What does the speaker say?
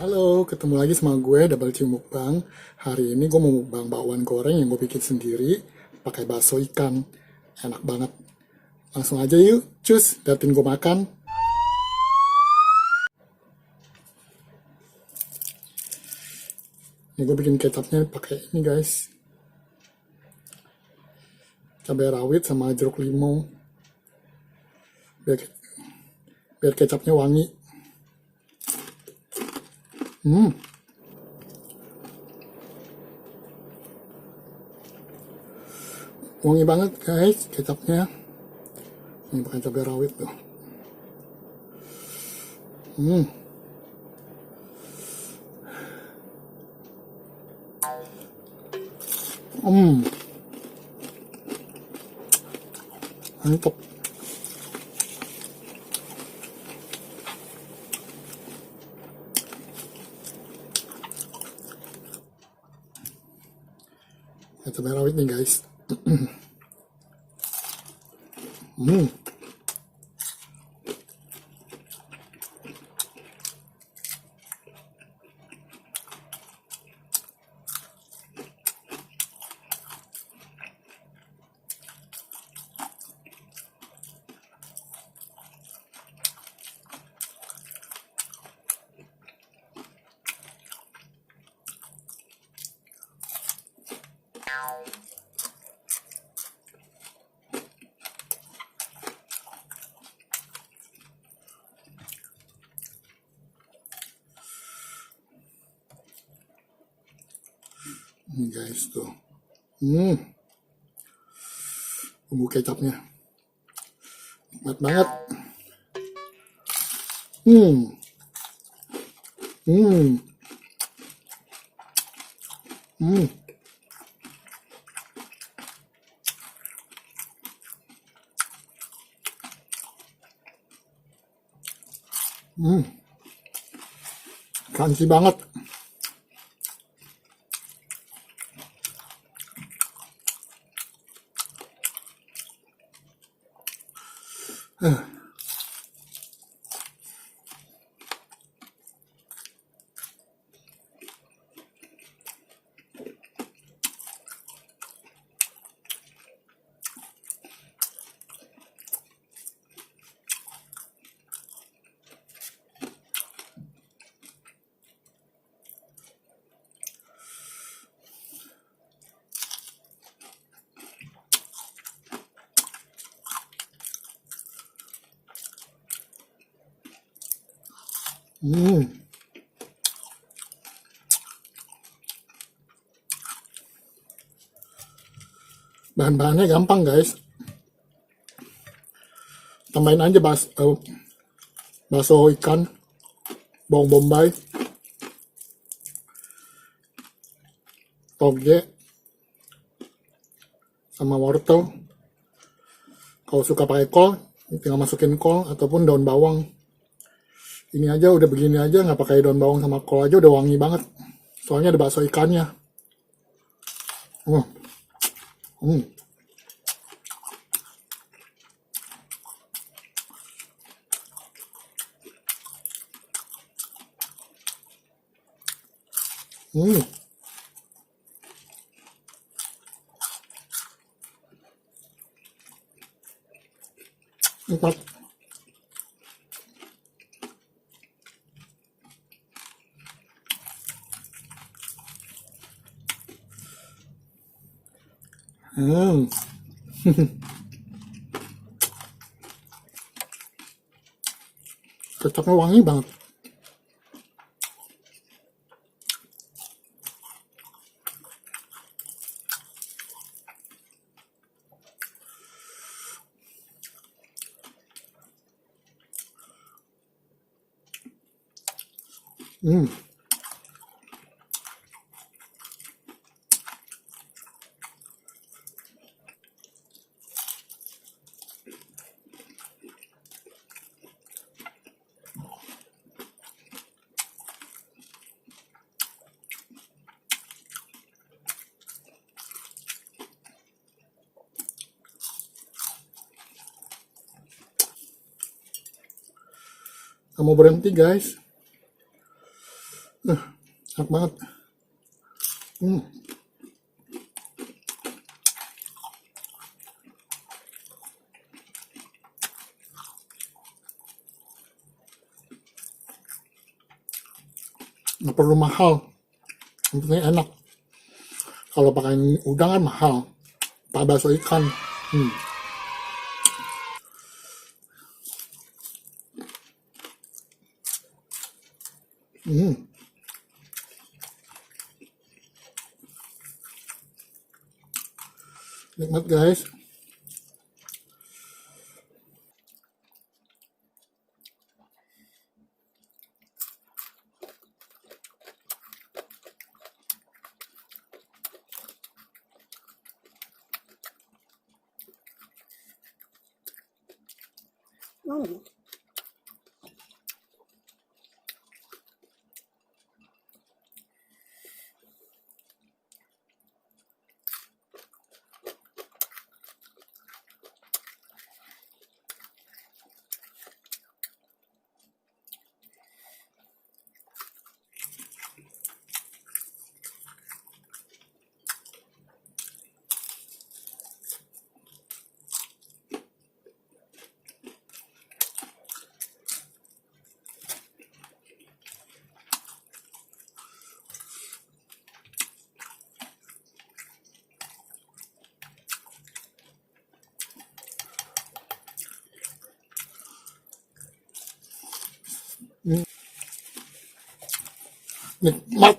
Halo, ketemu lagi sama gue Double Cium Mukbang. Hari ini gue mau mukbang bakwan goreng yang gue bikin sendiri pakai bakso ikan. Enak banget. Langsung aja yuk, cus, liatin gue makan. Ini gue bikin kecapnya pakai ini guys. Cabai rawit sama jeruk limau. Biar, biar kecapnya wangi. Wangi banget guys kecapnya. Ini pakai cabai rawit tuh. Mantap. Cabai rawit nih guys. Ini guys tuh. Bumbu kecapnya. Nikmat banget. Hmm. Hmm. Hmm. Hmm. Crunchy banget. Bahan-bahannya gampang guys. Tambahin aja bakso ikan, bawang bombay, toge, sama wortel. Kalau suka pakai kol, tinggal masukin kol ataupun daun bawang. Ini aja udah begini aja, nggak pakai daun bawang sama kol aja udah wangi banget. Soalnya ada bakso ikannya. Oh. Hmm. Hmm. Nikmat. Hmm. Kecapnya wangi banget. Hmm. Nggak mau berhenti guys. Enak banget. Hmm. Nggak perlu mahal, yang penting enak. Kalau pakai udang kan mahal, pakai bakso ikan. Hmm. Hmm. Nikmat guys. Nikmat.